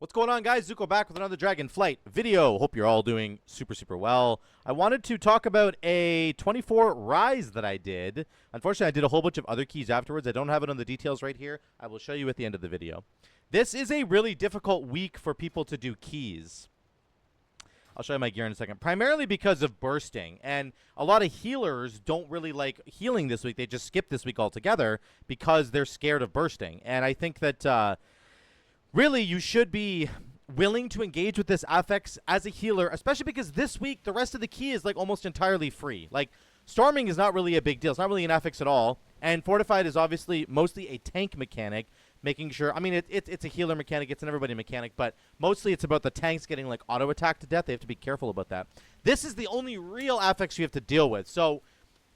What's going on, guys? Zuko back with another Dragonflight video. Hope you're all doing super well. I wanted to talk about a 24 rise that I did. Unfortunately, I did a whole bunch of other keys afterwards. I don't have it on the details right here. I will show you at the end of the video. This is a really difficult week for people to do keys. I'll show you my gear in a second. Primarily because of bursting. And a lot of healers don't really like healing this week. They just skip this week altogether because they're scared of bursting. And I think that really you should be willing to engage with this affix as a healer, especially because this week the rest of the key is like almost entirely free. Like storming is not really a big deal. It's not really an affix at all. And fortified is obviously mostly a tank mechanic. Making sure, I mean, it's a healer mechanic, it's an everybody mechanic, but mostly it's about the tanks getting, like, auto-attack to death. They have to be careful about that. This is the only real affix you have to deal with. So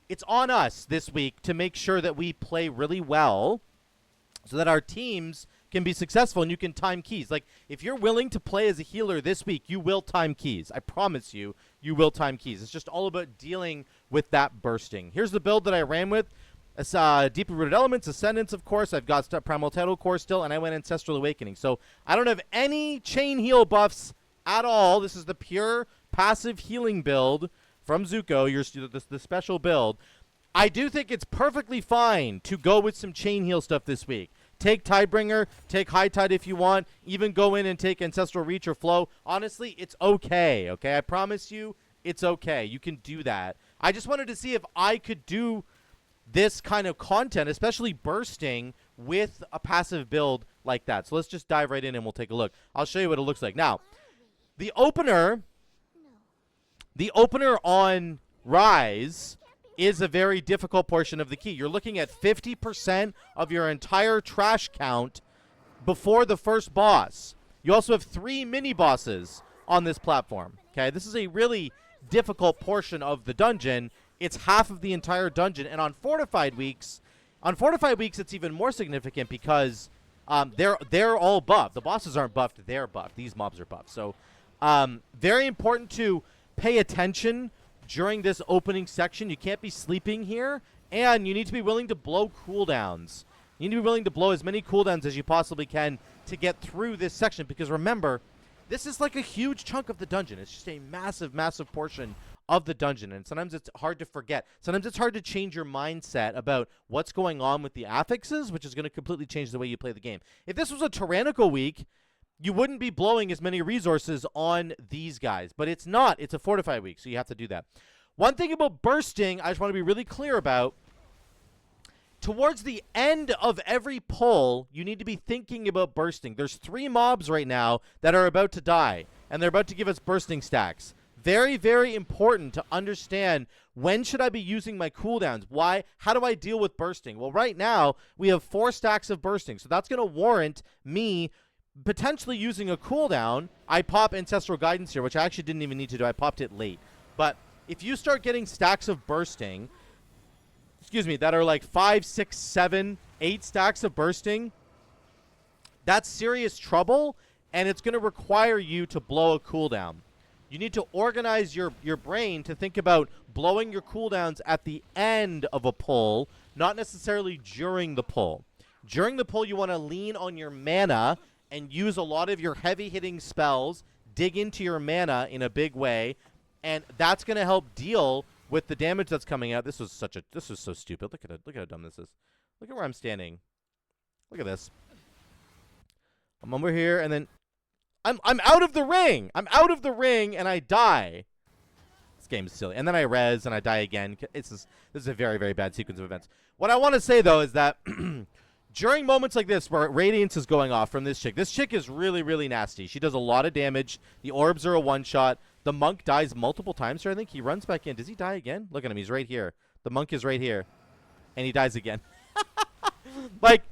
it's on us this week to make sure that we play really well so that our teams can be successful and you can time keys. Like, if you're willing to play as a healer this week, you will time keys. I promise you, you will time keys. It's just all about dealing with that bursting. Here's the build that I ran with. It's Deeply Rooted Elements, Ascendance, of course. I've got Primal Title Core still, and I went Ancestral Awakening. So I don't have any chain heal buffs at all. This is the pure passive healing build from Zuko, the special build. I do think it's perfectly fine to go with some chain heal stuff this week. Take Tidebringer, take High Tide if you want, even go in and take Ancestral Reach or Flow. Honestly, it's okay, okay? I promise you, it's okay. You can do that. I just wanted to see if I could do this kind of content, especially bursting, with a passive build like that. So let's just dive right in and we'll take a look. I'll show you what it looks like. Now, the opener on Rise is a very difficult portion of the key. You're looking at 50% of your entire trash count before the first boss. You also have 3 mini-bosses on this platform. Okay, this is a really difficult portion of the dungeon. It's half of the entire dungeon, and on fortified weeks, it's even more significant because they're all buffed. The bosses aren't buffed; they're buffed. These mobs are buffed. So, very important to pay attention during this opening section. You can't be sleeping here, and you need to be willing to blow cooldowns. You need to be willing to blow as many cooldowns as you possibly can to get through this section. Because remember, this is like a huge chunk of the dungeon. It's just a massive portion of the dungeon, and sometimes it's hard to forget. Sometimes it's hard to change your mindset about what's going on with the affixes, which is going to completely change the way you play the game. If this was a tyrannical week, you wouldn't be blowing as many resources on these guys, but it's not. It's a fortified week, so you have to do that. One thing about bursting, I just want to be really clear about. Towards the end of every pull, you need to be thinking about bursting. There's 3 mobs right now that are about to die, and they're about to give us bursting stacks. Very important to understand when should I be using my cooldowns. Why? How do I deal with bursting? Well, right now, we have 4 stacks of bursting, so that's going to warrant me potentially using a cooldown. I pop Ancestral Guidance here, which I actually didn't even need to do. I popped it late. But if you start getting stacks of bursting, that are like 5, 6, 7, 8 stacks of bursting, that's serious trouble, and it's going to require you to blow a cooldown. You need to organize your brain to think about blowing your cooldowns at the end of a pull, not necessarily during the pull. During the pull, you want to lean on your mana and use a lot of your heavy-hitting spells, dig into your mana in a big way, and that's going to help deal with the damage that's coming out. This was so stupid. Look at how dumb this is. Look at where I'm standing. Look at this. I'm over here, and then I'm out of the ring. I'm out of the ring, and I die. This game is silly. And then I res, and I die again. This is a very bad sequence of events. What I want to say, though, is that during moments like this where Radiance is going off from this chick is really nasty. She does a lot of damage. The orbs are a one-shot. The monk dies multiple times here. I think he runs back in. Does he die again? Look at him. He's right here. The monk is right here. And he dies again. Like,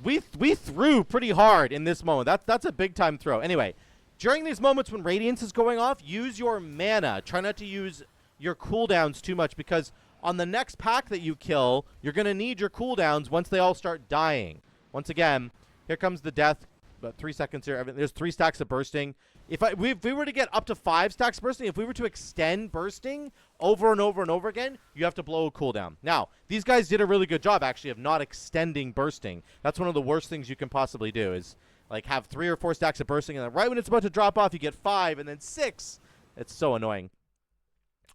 we threw pretty hard in this moment. That's a big time throw. Anyway, during these moments when Radiance is going off, use your mana. Try not to use your cooldowns too much, because on the next pack that you kill, you're going to need your cooldowns once they all start dying. Once again, here comes the death. About 3 seconds here. There's 3 stacks of bursting. If we were to get up to 5 stacks bursting, if we were to extend bursting over and over again, you have to blow a cooldown. Now, these guys did a really good job, actually, of not extending bursting. That's one of the worst things you can possibly do, is Like, have 3 or 4 stacks of bursting, and then right when it's about to drop off, you get 5, and then 6. It's so annoying.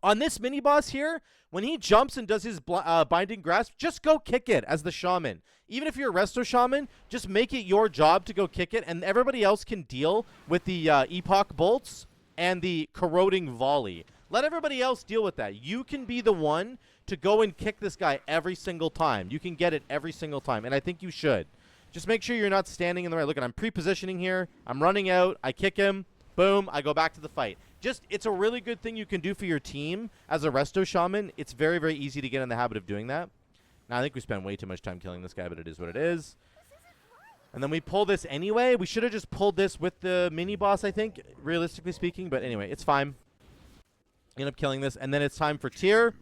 On this mini-boss here, when he jumps and does his binding grasp, just go kick it as the Shaman. Even if you're a Resto Shaman, just make it your job to go kick it, and everybody else can deal with the Epoch Bolts and the Corroding Volley. Let everybody else deal with that. You can be the one to go and kick this guy every single time. You can get it every single time, and I think you should. Just make sure you're not standing in the right. Look, I'm pre-positioning here. I'm running out. I kick him. Boom. I go back to the fight. It's a really good thing you can do for your team as a Resto Shaman. It's very, very easy to get in the habit of doing that. Now, I think we spent way too much time killing this guy, but it is what it is. And then we pull this anyway. We should have just pulled this with the mini-boss, I think, realistically speaking. But anyway, it's fine. End up killing this. And then it's time for Tyr.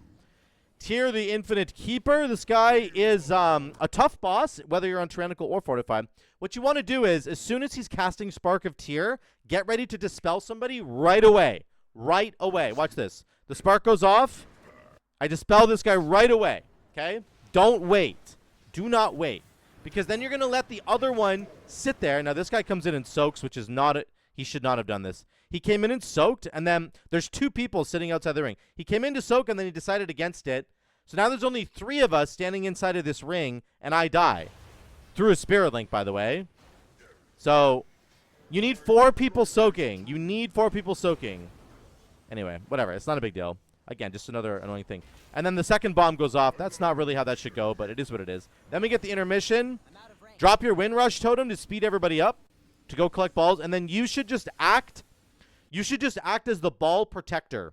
Tyr, the Infinite Keeper. This guy is a tough boss, whether you're on Tyrannical or Fortified. What you want to do is, as soon as he's casting Spark of Tyr, get ready to dispel somebody right away. Right away. Watch this. The spark goes off. I dispel this guy right away. Okay? Don't wait. Do not wait. Because then you're going to let the other one sit there. Now, this guy comes in and soaks, which is not – he should not have done this. He came in and soaked, and then there's 2 people sitting outside the ring. He came in to soak, and then he decided against it. So now there's only 3 of us standing inside of this ring, and I die. Through a Spirit Link, by the way. So you need 4 people soaking. You need 4 people soaking. Anyway, whatever. It's not a big deal. Again, just another annoying thing. And then the second bomb goes off. That's not really how that should go, but it is what it is. Then we get the intermission. Drop your Wind Rush Totem to speed everybody up to go collect balls. And then you should just act. You should just act as the ball protector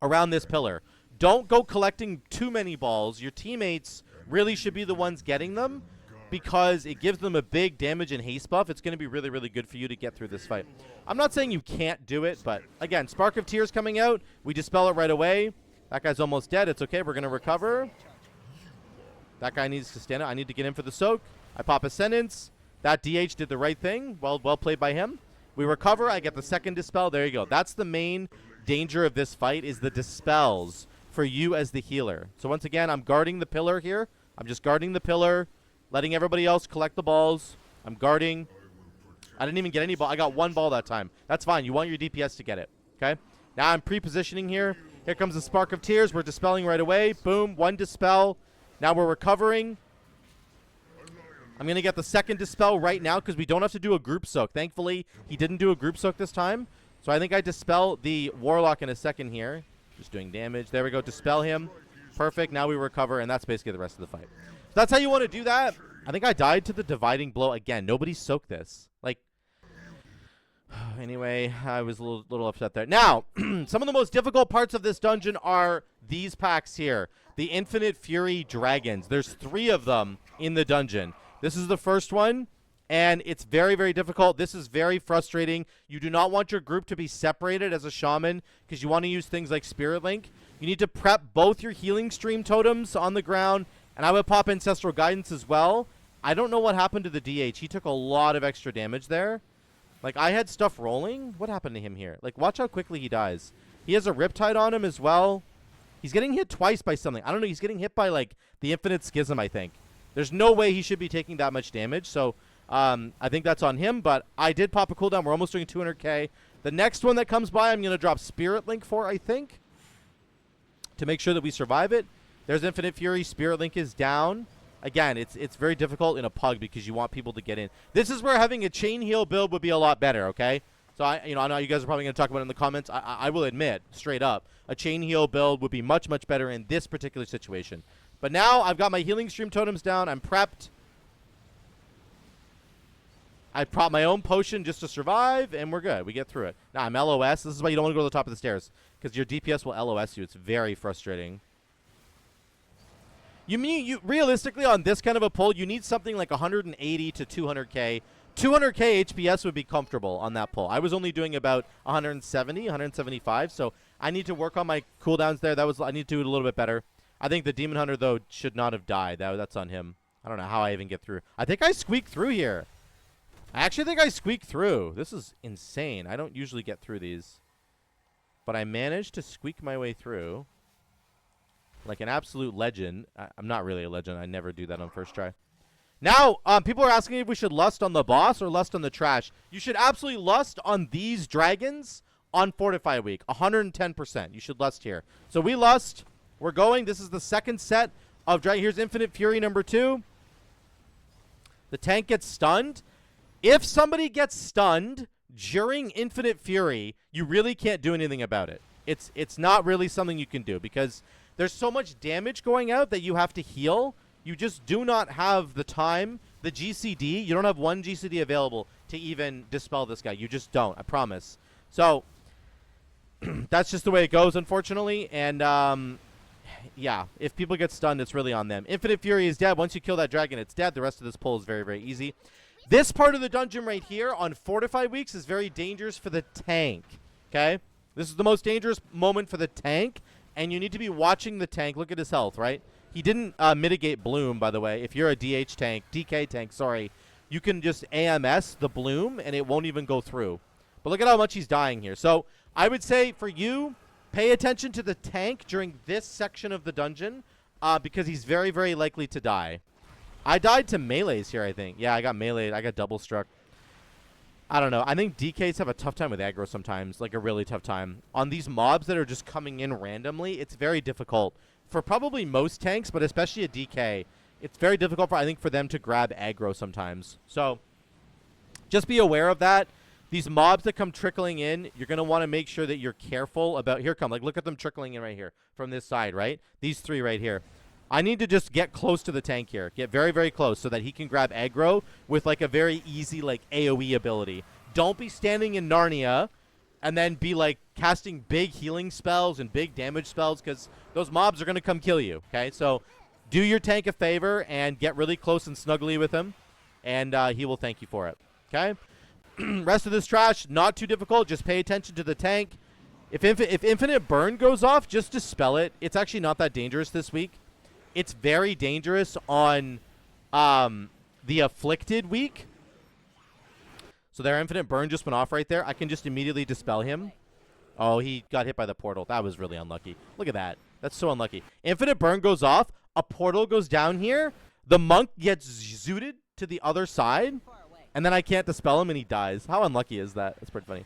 around this pillar. Don't go collecting too many balls. Your teammates really should be the ones getting them because it gives them a big damage and haste buff. It's going to be really, really good for you to get through this fight. I'm not saying you can't do it, but again, Spark of Tears coming out. We dispel it right away. That guy's almost dead. It's okay. We're going to recover. That guy needs to stand up. I need to get in for the soak. I pop Ascendance. That DH did the right thing. Well played by him. We recover. I get the second dispel. There you go. That's the main danger of this fight is the dispels for you as the healer. So once again, I'm guarding the pillar here. I'm just guarding the pillar, letting everybody else collect the balls. I'm guarding. I didn't even get any ball. I got 1 ball that time. That's fine. You want your DPS to get it. Okay? Now I'm pre-positioning here. Here comes the Spark of Tears. We're dispelling right away. Boom. 1 dispel. Now we're recovering. I'm going to get the second dispel right now because we don't have to do a group soak. Thankfully, he didn't do a group soak this time. So I think I dispel the Warlock in a second here. Just doing damage. There we go. Dispel him. Perfect. Now we recover, and that's basically the rest of the fight. So that's how you want to do that. I think I died to the Dividing Blow again. Nobody soaked this. Like, anyway, I was a little upset there. Now, some of the most difficult parts of this dungeon are these packs here. The Infinite Fury Dragons. There's 3 of them in the dungeon. This is the first one, and it's very, very difficult. This is very frustrating. You do not want your group to be separated as a shaman because you want to use things like Spirit Link. You need to prep both your healing stream totems on the ground, and I would pop Ancestral Guidance as well. I don't know what happened to the DH. He took a lot of extra damage there. Like, I had stuff rolling. What happened to him here? Like, watch how quickly he dies. He has a Riptide on him as well. He's getting hit twice by something. I don't know. He's getting hit by, like, the Infinite Schism, I think. There's no way he should be taking that much damage, so I think that's on him, but I did pop a cooldown. We're almost doing 200k. The next one that comes by, I'm going to drop Spirit Link for, I think, to make sure that we survive it. There's Infinite Fury. Spirit Link is down. Again, it's very difficult in a pug because you want people to get in. This is where having a chain heal build would be a lot better, okay? So, I know you guys are probably going to talk about it in the comments. I will admit, straight up, a chain heal build would be much, much better in this particular situation. But now I've got my healing stream totems down. I'm prepped. I prop my own potion just to survive, and we're good. We get through it. Now I'm LOS. This is why you don't want to go to the top of the stairs, because your DPS will LOS you. It's very frustrating. You realistically, on this kind of a pull, you need something like 180 to 200k. 200k HPS would be comfortable on that pull. I was only doing about 170, 175, so I need to work on my cooldowns there. I need to do it a little bit better. I think the Demon Hunter, though, should not have died. That's on him. I don't know how I even get through. I think I squeaked through here. I actually think I squeaked through. This is insane. I don't usually get through these. But I managed to squeak my way through. Like an absolute legend. I'm not really a legend. I never do that on first try. Now, people are asking if we should lust on the boss or lust on the trash. You should absolutely lust on these dragons on Fortify Week. 110%. You should lust here. So we lust. We're going. This is the second set of dragon. Here's Infinite Fury number 2. The tank gets stunned. If somebody gets stunned during Infinite Fury, you really can't do anything about it. It's not really something you can do because there's so much damage going out that you have to heal. You just do not have the time. The GCD, you don't have one GCD available to even dispel this guy. You just don't, I promise. So, that's just the way it goes, unfortunately. And, yeah, if people get stunned, it's really on them. Infinite Fury is dead. Once you kill that dragon, it's dead. The rest of this pull is very, very easy. This part of the dungeon right here on Fortify Weeks is very dangerous for the tank, okay? This is the most dangerous moment for the tank, and you need to be watching the tank. Look at his health, right? He didn't mitigate Bloom, by the way. If you're a DH tank, DK tank, sorry, you can just AMS the Bloom, and it won't even go through. But look at how much he's dying here. So I would say for you, pay attention to the tank during this section of the dungeon because he's very, very likely to die. I died to melees here, I think. Yeah, I got meleeed. I got double struck. I don't know. I think DKs have a tough time with aggro sometimes, like a really tough time. On these mobs that are just coming in randomly, it's very difficult. For probably most tanks, but especially a DK, it's very difficult, for I think, for them to grab aggro sometimes. So just be aware of that. These mobs that come trickling in, you're going to want to make sure that you're careful about. Here come. Like, look at them trickling in right here from this side, right? These three right here. I need to just get close to the tank here. Get very, very close so that he can grab aggro with, like, a very easy, like, AoE ability. Don't be standing in Narnia and then be, like, casting big healing spells and big damage spells because those mobs are going to come kill you, okay? So do your tank a favor and get really close and snuggly with him, and he will thank you for it, okay? Rest of this trash, not too difficult. Just pay attention to the tank. If Infinite Burn goes off, just dispel it. It's actually not that dangerous this week. It's very dangerous on the Afflicted week. So their Infinite Burn just went off right there. I can just immediately dispel him. Oh, he got hit by the portal. That was really unlucky. Look at that. That's so unlucky. Infinite Burn goes off. A portal goes down here. The monk gets zooted to the other side. And then I can't dispel him and he dies. How unlucky is that? That's pretty funny.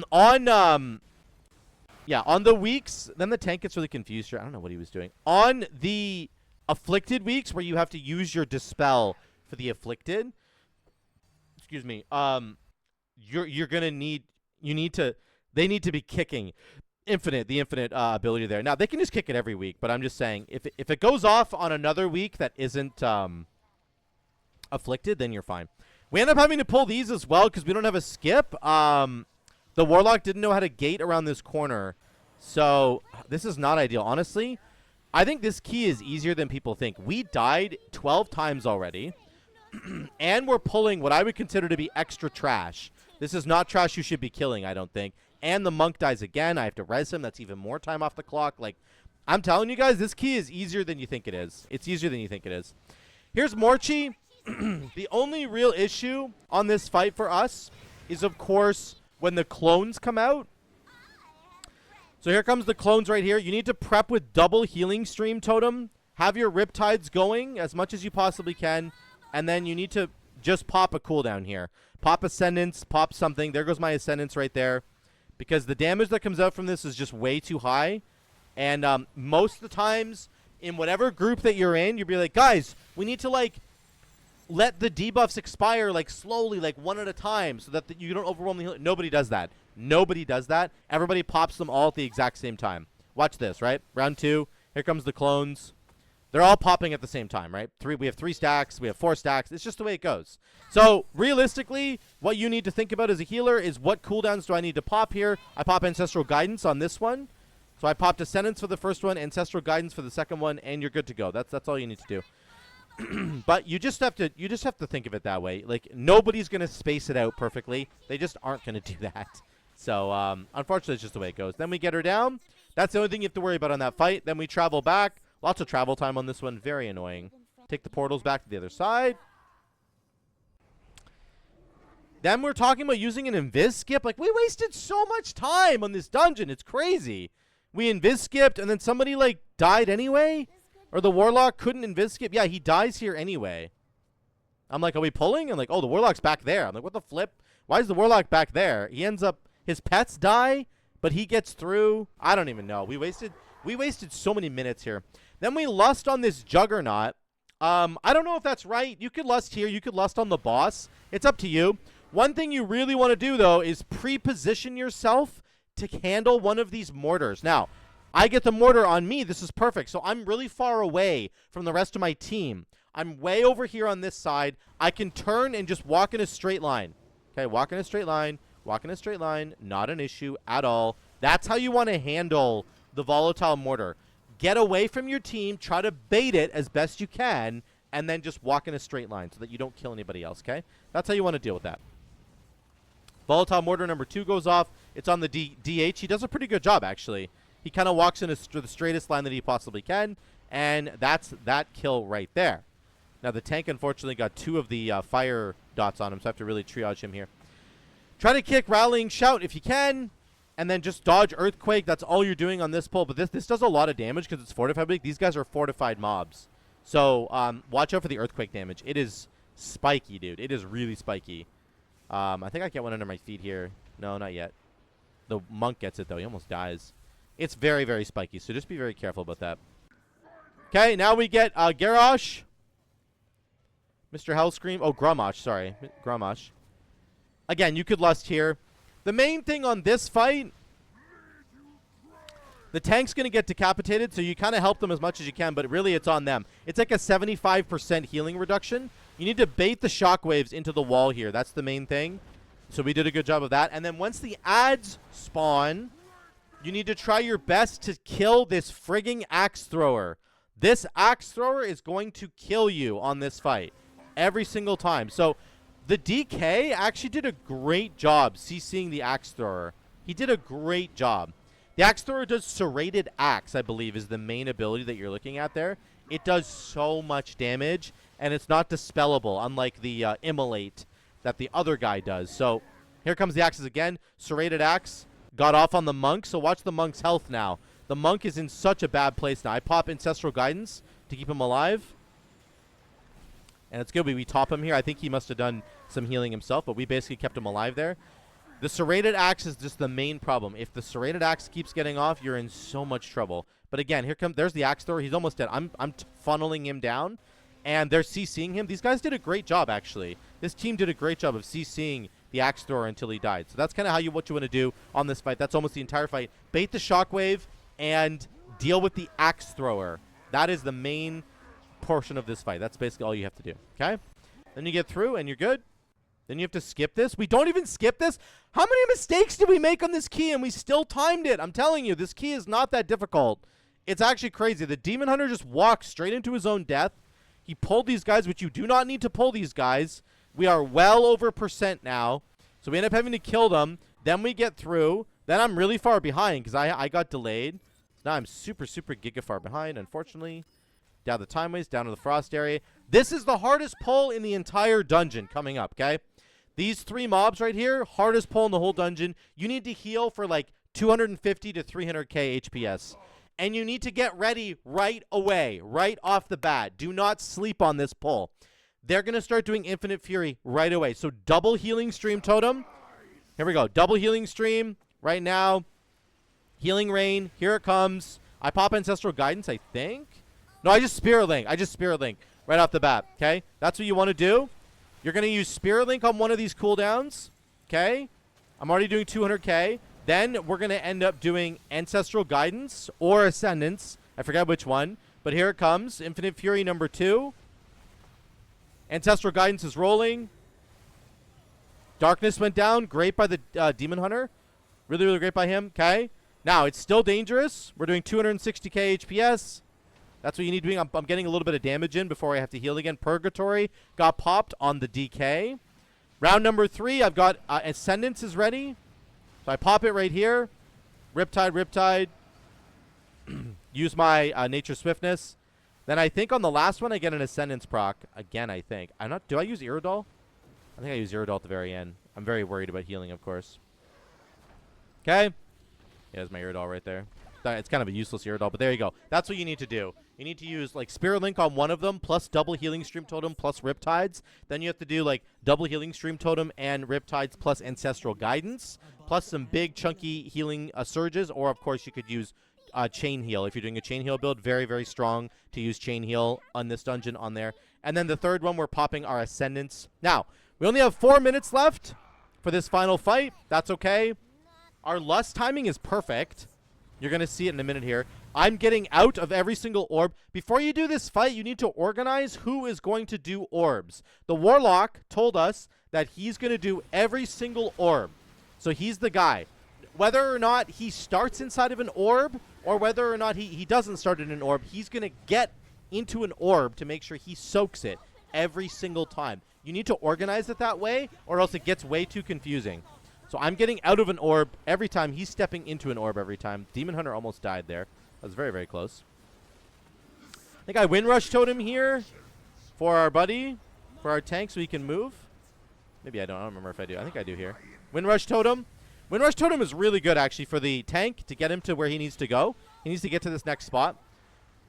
On the weeks, then the tank gets really confused here. I don't know what he was doing. On the Afflicted weeks where you have to use your Dispel for the Afflicted, excuse me, you're going to need, they need to be kicking the Infinite ability there. Now, they can just kick it every week, but I'm just saying, if it goes off on another week that isn't Afflicted, then you're fine. We end up having to pull these as well because we don't have a skip. The Warlock didn't know how to gate around this corner, so this is not ideal. Honestly, I think this key is easier than people think. We died 12 times already, and we're pulling what I would consider to be extra trash. This is not trash you should be killing, I don't think. And the monk dies again. I have to res him. That's even more time off the clock. Like, I'm telling you guys, this key is easier than you think it is. It's easier than you think it is. Here's Morchie. The only real issue on this fight for us is, of course, when the clones come out. So here comes the clones right here. You need to prep with double healing stream totem. Have your riptides going as much as you possibly can. And then you need to just pop a cooldown here. Pop Ascendance, pop something. There goes my Ascendance right there. Because the damage that comes out from this is just way too high. And most of the times, in whatever group that you're in, you'll be like, guys, we need to, like, let the debuffs expire, like, slowly, like, one at a time, so that you don't overwhelm the healer. Nobody does that. Nobody does that. Everybody pops them all at the exact same time. Watch this, right? Round 2. Here comes the clones. They're all popping at the same time, right? We have 3 stacks. We have 4 stacks. It's just the way it goes. So, realistically, what you need to think about as a healer is what cooldowns do I need to pop here? I pop Ancestral Guidance on this one. So I popped Ascendance for the first one, Ancestral Guidance for the second one, and you're good to go. That's all you need to do. But you just have to think of it that way. Like, nobody's going to space it out perfectly. They just aren't going to do that. So, unfortunately, it's just the way it goes. Then we get her down. That's the only thing you have to worry about on that fight. Then we travel back. Lots of travel time on this one. Very annoying. Take the portals back to the other side. Then we're talking about using an invis skip. Like, we wasted so much time on this dungeon. It's crazy. We invis skipped, and then somebody, like, died anyway. Or the Warlock couldn't invis-skip. Yeah, he dies here anyway. I'm like, are we pulling? I'm like, oh, the Warlock's back there. I'm like, what the flip? Why is the Warlock back there? He ends up, his pets die, but he gets through. I don't even know. We wasted so many minutes here. Then we lust on this Juggernaut. I don't know if that's right. You could lust here. You could lust on the boss. It's up to you. One thing you really want to do, though, is pre-position yourself to handle one of these mortars. Now, I get the mortar on me. This is perfect. So I'm really far away from the rest of my team. I'm way over here on this side. I can turn and just walk in a straight line. Okay, walk in a straight line. Walk in a straight line. Not an issue at all. That's how you want to handle the volatile mortar. Get away from your team. Try to bait it as best you can. And then just walk in a straight line so that you don't kill anybody else, okay? That's how you want to deal with that. Volatile mortar number 2 goes off. It's on the DH. He does a pretty good job, actually. He kind of walks in the straightest line that he possibly can. And that's that kill right there. Now, the tank, unfortunately, got 2 of the fire dots on him, so I have to really triage him here. Try to kick Rallying Shout if you can, and then just dodge Earthquake. That's all you're doing on this pull. But this does a lot of damage because it's fortified. These guys are fortified mobs. So watch out for the Earthquake damage. It is spiky, dude. It is really spiky. I think I get one under my feet here. No, not yet. The monk gets it, though. He almost dies. It's very, very spiky, so just be very careful about that. Okay, now we get Garrosh. Mr. Hellscream. Oh, Grommash, sorry. Grommash. Again, you could lust here. The main thing on this fight, the tank's going to get decapitated, so you kind of help them as much as you can, but really it's on them. It's like a 75% healing reduction. You need to bait the shockwaves into the wall here. That's the main thing. So we did a good job of that. And then once the ads spawn, you need to try your best to kill this frigging axe thrower. This axe thrower is going to kill you on this fight every single time. So the DK actually did a great job CCing the axe thrower. He did a great job. The axe thrower does serrated axe, I believe, is the main ability that you're looking at there. It does so much damage, and it's not dispellable, unlike the immolate that the other guy does. So here comes the axes again. Serrated axe got off on the monk, so watch the monk's health now. The monk is in such a bad place now. I pop Ancestral Guidance to keep him alive. And it's good. We top him here. I think he must have done some healing himself, but we basically kept him alive there. The serrated axe is just the main problem. If the serrated axe keeps getting off, you're in so much trouble. But again, there's the axe thrower. He's almost dead. I'm funneling him down, and they're CCing him. These guys did a great job, actually. This team did a great job of CCing the axe thrower until he died. So that's kind of what you want to do on this fight. That's almost the entire fight. Bait the shockwave and deal with the axe thrower. That is the main portion of this fight. That's basically all you have to do. Okay? Then you get through and you're good. Then you have to skip this. We don't even skip this. How many mistakes did we make on this key and we still timed it? I'm telling you, this key is not that difficult. It's actually crazy. The Demon Hunter just walked straight into his own death. He pulled these guys, which you do not need to pull these guys. We are well over % now. So we end up having to kill them. Then we get through. Then I'm really far behind because I got delayed. So now I'm super, super giga far behind, unfortunately. Down the timeways, down to the frost area. This is the hardest pull in the entire dungeon coming up, okay? These 3 mobs right here, hardest pull in the whole dungeon. You need to heal for like 250 to 300k HPS. And you need to get ready right away, right off the bat. Do not sleep on this pull. They're going to start doing Infinite Fury right away. So double healing stream totem. Here we go. Double healing stream right now. Healing rain. Here it comes. I pop Ancestral Guidance, I think. No, I just Spirit Link. Right off the bat, okay? That's what you want to do. You're going to use Spirit Link on one of these cooldowns, okay? I'm already doing 200k. Then we're going to end up doing Ancestral Guidance or Ascendance. I forgot which one. But here it comes. Infinite Fury number 2. Ancestral Guidance is rolling. Darkness went down. Great by the Demon Hunter. Really, really great by him. Okay. Now, it's still dangerous. We're doing 260k HPS. That's what you need doing. I'm getting a little bit of damage in before I have to heal again. Purgatory got popped on the DK. Round number 3, I've got Ascendance is ready. So I pop it right here. Riptide. Use my Nature Swiftness. Then I think on the last one I get an Ascendance proc. Again, I think. Do I use Iridol? I think I use Iridol at the very end. I'm very worried about healing, of course. Okay. Yeah, there's my Iridol right there. It's kind of a useless Iridol, but there you go. That's what you need to do. You need to use like Spirit Link on one of them, plus double Healing Stream Totem, plus Riptides. Then you have to do like double Healing Stream Totem and Riptides, plus Ancestral Guidance, plus some big chunky healing surges. Or of course you could use Chain Heal. If you're doing a Chain Heal build, very, very strong to use Chain Heal on this dungeon on there. And then the third one, we're popping our Ascendants. Now, we only have 4 minutes left for this final fight. That's okay. Our Lust timing is perfect. You're going to see it in a minute here. I'm getting out of every single orb. Before you do this fight, you need to organize who is going to do orbs. The Warlock told us that he's going to do every single orb. So he's the guy. Whether or not he starts inside of an orb or whether or not he doesn't start in an orb, he's going to get into an orb to make sure he soaks it every single time. You need to organize it that way or else it gets way too confusing. So I'm getting out of an orb every time. He's stepping into an orb every time. Demon Hunter almost died there. That was very, very close. I think I Windrush Totem here for our buddy, for our tank so he can move. Maybe I don't. I don't remember if I do. I think I do here. Windrush Totem. Windrush Totem is really good, actually, for the tank to get him to where he needs to go. He needs to get to this next spot.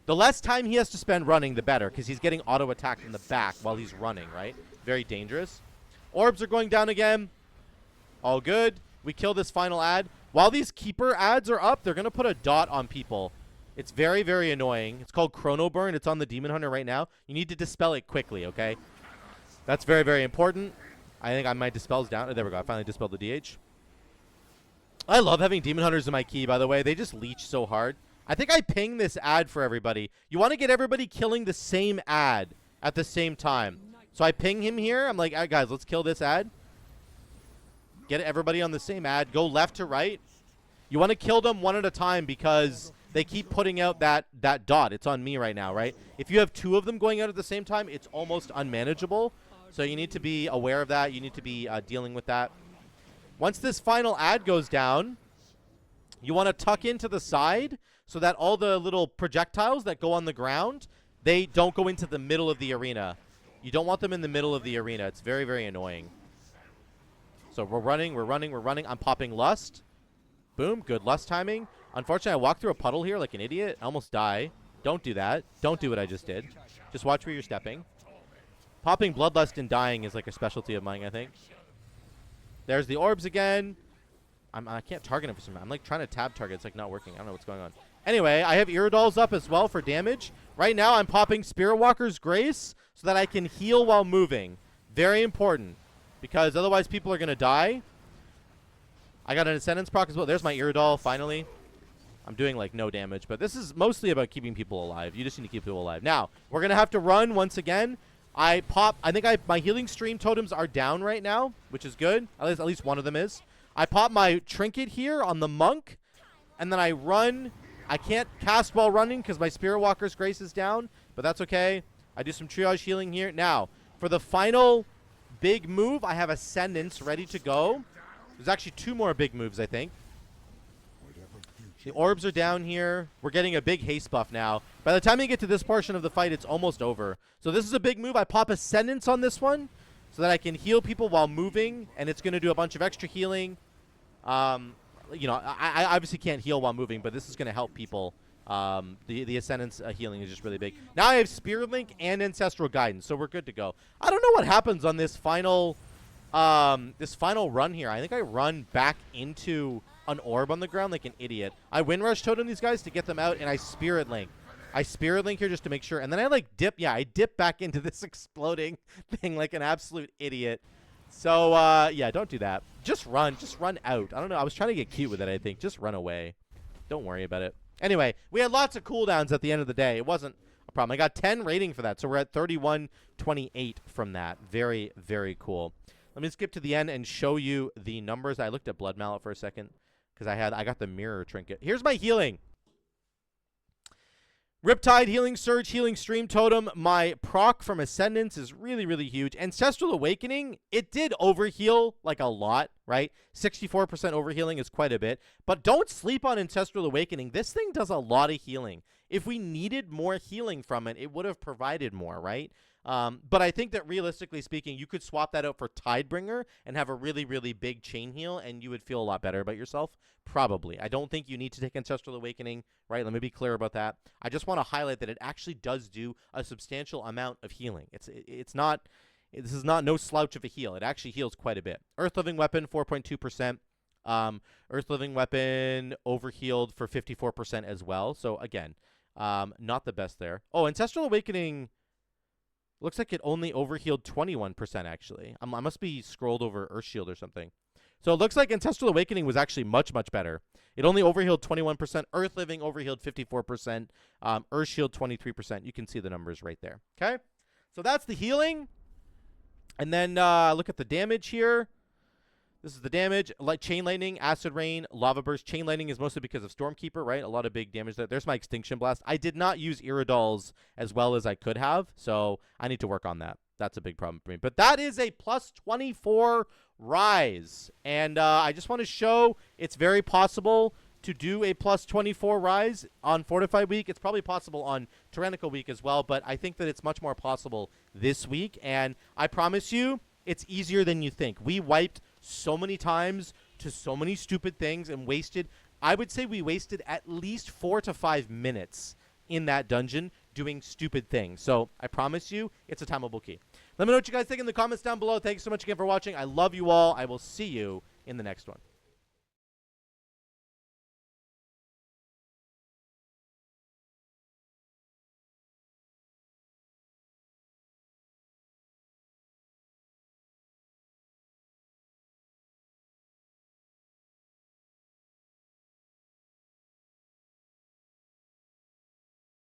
The less time he has to spend running, the better, because he's getting auto-attacked in the back while he's running, right? Very dangerous. Orbs are going down again. All good. We kill this final ad. While these keeper ads are up, they're going to put a dot on people. It's very, very annoying. It's called Chrono Burn. It's on the Demon Hunter right now. You need to dispel it quickly, okay? That's very, very important. I think my dispel's down. Oh, there we go. I finally dispelled the DH. I love having Demon Hunters in my key, by the way. They just leech so hard. I think I ping this ad for everybody. You want to get everybody killing the same ad at the same time. So I ping him here. I'm like, all right, guys, let's kill this ad. Get everybody on the same ad. Go left to right. You want to kill them one at a time because they keep putting out that dot. It's on me right now, right? If you have two of them going out at the same time, it's almost unmanageable. So you need to be aware of that. You need to be dealing with that. Once this final ad goes down, you want to tuck into the side so that all the little projectiles that go on the ground, they don't go into the middle of the arena. You don't want them in the middle of the arena. It's very, very annoying. So we're running, we're running, we're running. I'm popping Lust. Boom, good Lust timing. Unfortunately, I walked through a puddle here like an idiot. I almost die. Don't do that. Don't do what I just did. Just watch where you're stepping. Popping Bloodlust and dying is like a specialty of mine, I think. There's the orbs again. I can't target him for some. I'm like trying to tab target. It's like not working. I don't know what's going on. Anyway, I have Iridolls up as well for damage. Right now, I'm popping Spirit Walker's Grace so that I can heal while moving. Very important. Because otherwise people are going to die. I got an Ascendance proc as well. There's my Iridol, finally. I'm doing like no damage. But this is mostly about keeping people alive. You just need to keep people alive. Now, we're going to have to run once again. I think my healing stream totems are down right now, which is good. At least one of them is. I pop my trinket here on the monk. And then I run. I can't cast while running because my Spirit Walker's Grace is down. But that's okay. I do some triage healing here. Now, for the final big move, I have Ascendance ready to go. There's actually two more big moves, I think. The orbs are down here. We're getting a big haste buff now. By the time you get to this portion of the fight, it's almost over. So this is a big move. I pop Ascendance on this one so that I can heal people while moving, and it's going to do a bunch of extra healing. You know, I obviously can't heal while moving, but this is going to help people. The Ascendance healing is just really big. Now I have Spirit Link and Ancestral Guidance, so we're good to go. I don't know what happens on this final run here. I think I run back into an orb on the ground like an idiot. I Windrush Totem these guys to get them out, and I Spirit Link. I Spirit Link here just to make sure, and then I like dip. Yeah, I dip back into this exploding thing like an absolute idiot. So yeah, don't do that. Just run out. I don't know. I was trying to get cute with it. I think just run away. Don't worry about it. Anyway, we had lots of cooldowns at the end of the day. It wasn't a problem. I got 10 rating for that, so we're at 3128 from that. Very, very cool. Let me skip to the end and show you the numbers. I looked at Blood Mallet for a second because I got the mirror trinket. Here's my healing. Riptide, Healing Surge, Healing Stream Totem. My proc from Ascendance is really, really huge. Ancestral Awakening, it did overheal like a lot, right? 64% overhealing is quite a bit. But don't sleep on Ancestral Awakening. This thing does a lot of healing. If we needed more healing from it, it would have provided more, right? But I think that realistically speaking, you could swap that out for Tidebringer and have a really, really big chain heal, and you would feel a lot better about yourself. Probably. I don't think you need to take Ancestral Awakening, right? Let me be clear about that. I just want to highlight that it actually does do a substantial amount of healing. It's not. This is not no slouch of a heal. It actually heals quite a bit. Earth Living Weapon, 4.2%. Earth Living Weapon overhealed for 54% as well. So again, not the best there. Oh, Ancestral Awakening looks like it only overhealed 21% actually. I must be scrolled over Earth Shield or something. So it looks like Ancestral Awakening was actually much, much better. It only overhealed 21%. Earth Living overhealed 54%. Earth Shield 23%. You can see the numbers right there. Okay? So that's the healing. And then look at the damage here. This is the damage. Like Chain Lightning, Acid Rain, Lava Burst. Chain Lightning is mostly because of Stormkeeper, right? A lot of big damage there. There's my Extinction Blast. I did not use Iridolls as well as I could have, so I need to work on that. That's a big problem for me. But that is a plus 24 rise. And I just want to show it's very possible to do a plus 24 rise on Fortified Week. It's probably possible on Tyrannical Week as well, but I think that it's much more possible this week. And I promise you, it's easier than you think. We wiped so many times to so many stupid things and wasted, I would say we wasted at least 4 to 5 minutes in that dungeon doing stupid things. So I promise you, it's a timeable key. Let me know what you guys think in the comments down below. Thanks so much again for watching. I love you all. I will see you in the next one.